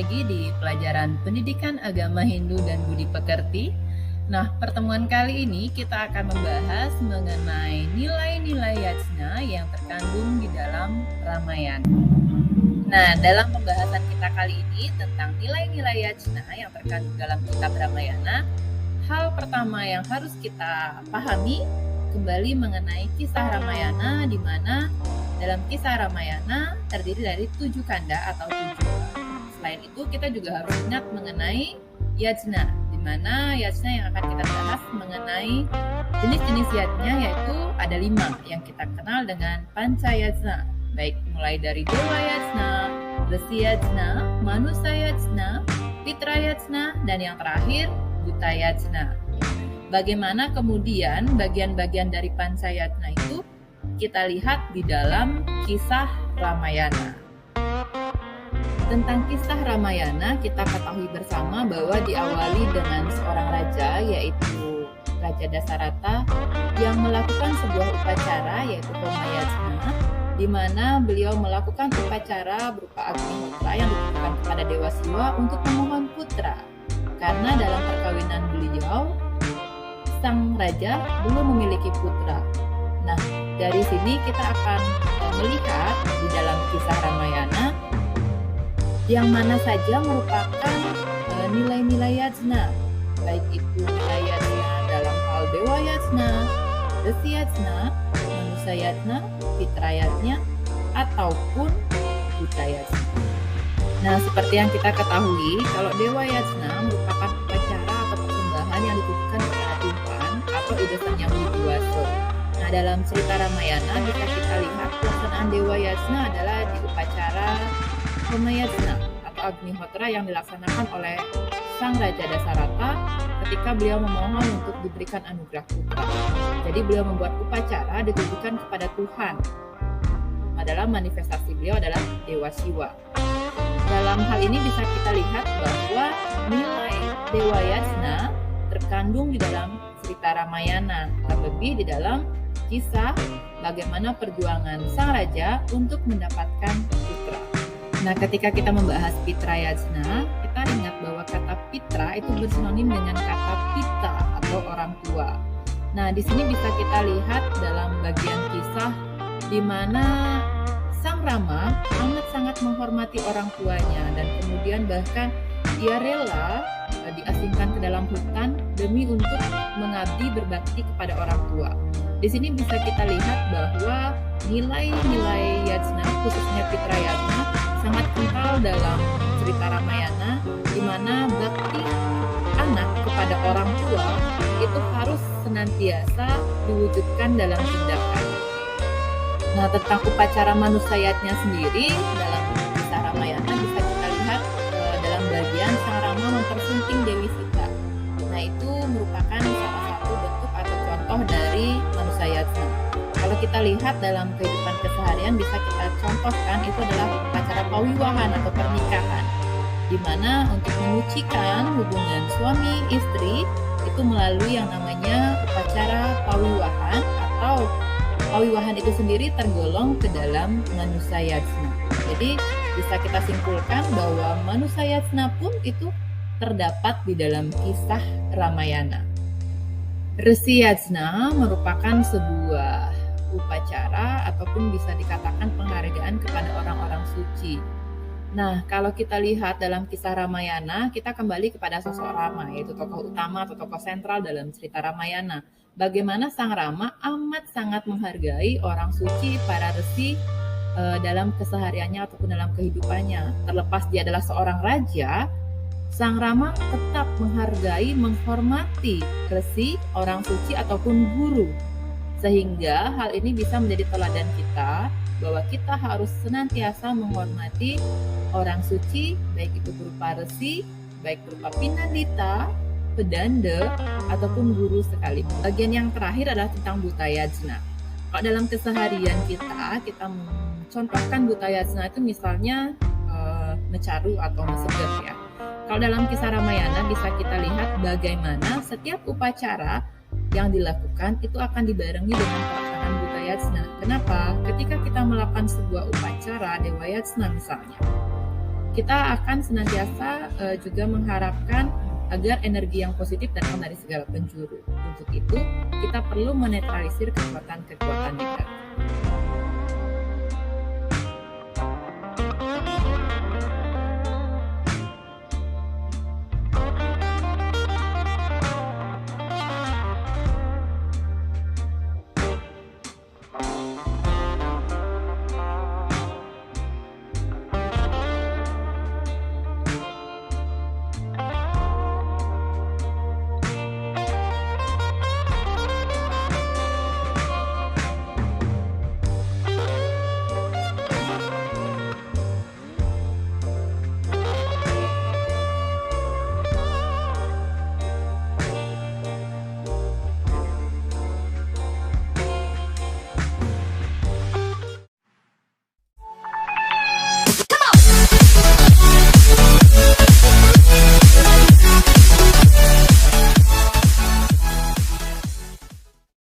lagi di pelajaran Pendidikan Agama Hindu dan Budi Pekerti. Nah, pertemuan kali ini kita akan membahas mengenai nilai-nilai yajna yang terkandung di dalam Ramayana. Nah, dalam pembahasan kita kali ini tentang nilai-nilai yajna yang terkandung dalam kitab Ramayana, hal pertama yang harus kita pahami kembali mengenai kisah Ramayana, di mana dalam kisah Ramayana terdiri dari 7 kanda atau 7 bab. Selain itu, kita juga harus ingat mengenai yajna, di mana yajna yang akan kita bahas mengenai jenis-jenis yajna, yaitu ada 5 yang kita kenal dengan panca yajna, baik mulai dari dewa yajna, resi yajna, manusa yajna, pitra yajna, dan yang terakhir buta yajna. Bagaimana kemudian bagian-bagian dari panca yajna itu kita lihat di dalam kisah Ramayana. Tentang kisah Ramayana, kita ketahui bersama bahwa diawali dengan seorang raja, yaitu Raja Dasarata, yang melakukan sebuah upacara, yaitu Homa Yajna, di mana beliau melakukan upacara berupa Agnihotra yang ditujukan kepada Dewa Siwa untuk memohon putra. Karena dalam perkawinan beliau, sang raja belum memiliki putra. Nah, dari sini kita akan melihat di dalam kisah Ramayana yang mana saja merupakan nilai-nilai yajna, baik itu nilai yajna dalam hal dewa yajna, resi yajna, manusa yajna, pitra yajna, ataupun buta yajna. Nah, seperti yang kita ketahui, kalau dewa yajna merupakan upacara atau persembahan yang ditujukan kepada Tuhan atau Ida Sang Yang Widi Wasa. Nah, dalam cerita Ramayana bisa kita lihat pelaksanaan dewa yajna adalah di upacara Homa Yajna atau Agnihotra yang dilaksanakan oleh sang Raja Dasarata ketika beliau memohon untuk diberikan anugerah putra. Jadi beliau membuat upacara ditujukan kepada Tuhan. Adalah manifestasi beliau adalah Dewa Siwa. Dalam hal ini bisa kita lihat bahwa nilai dewa yajna terkandung di dalam cerita Ramayana, terlebih di dalam kisah bagaimana perjuangan sang raja untuk mendapatkan putra. Nah, ketika kita membahas pitra yajna, kita ingat bahwa kata pitra itu bersinonim dengan kata pita atau orang tua. Nah, di sini bisa kita lihat dalam bagian kisah di mana sang Rama amat sangat menghormati orang tuanya dan kemudian bahkan ia rela diasingkan ke dalam hutan demi untuk mengabdi berbakti kepada orang tua. Di sini bisa kita lihat bahwa nilai-nilai yajna, khususnya pitra yajna, sangat kental dalam cerita Ramayana, di mana bakti anak kepada orang tua itu harus senantiasa diwujudkan dalam tindakan. Nah, tentang upacara manusa yajna sendiri dalam kisah Ramayana bisa kita lihat dalam bagian sang Rama mempersunting Dewi Sita. Nah, itu merupakan salah satu bentuk atau contoh dari manusa yajna. Kalau kita lihat dalam kehidupan keseharian bisa kita contohkan itu adalah upacara pawiwahan atau pernikahan, di mana untuk menyucikan hubungan suami istri itu melalui yang namanya upacara pawiwahan, atau pawiwahan itu sendiri tergolong ke dalam manusa yajna. Jadi bisa kita simpulkan bahwa manusa yajna pun itu terdapat di dalam kisah Ramayana. Resi yajna merupakan sebuah upacara ataupun bisa dikatakan penghargaan kepada orang-orang suci. Nah, kalau kita lihat dalam kisah Ramayana, kita kembali kepada sosok Rama, yaitu tokoh utama atau tokoh sentral dalam cerita Ramayana. Bagaimana sang Rama amat sangat menghargai orang suci, para resi dalam kesehariannya ataupun dalam kehidupannya. Terlepas dia adalah seorang raja, sang Rama tetap menghargai, menghormati resi, orang suci ataupun guru. Sehingga hal ini bisa menjadi teladan kita bahwa kita harus senantiasa menghormati orang suci, baik itu berupa resi, baik berupa pinandita, pedanda, ataupun guru sekalipun. Bagian yang terakhir adalah tentang buta yajna. Kalau dalam keseharian kita mencontohkan buta yajna itu misalnya mecaru atau mesegep ya. Kalau dalam kisah Ramayana bisa kita lihat bagaimana setiap upacara yang dilakukan itu akan dibarengi dengan pelaksanaan buta yajna. Kenapa? Ketika kita melakukan sebuah upacara dewa yajna misalnya, kita akan senantiasa juga mengharapkan agar energi yang positif datang dari segala penjuru. Untuk itu, kita perlu menetralisir kekuatan-kekuatan negatif.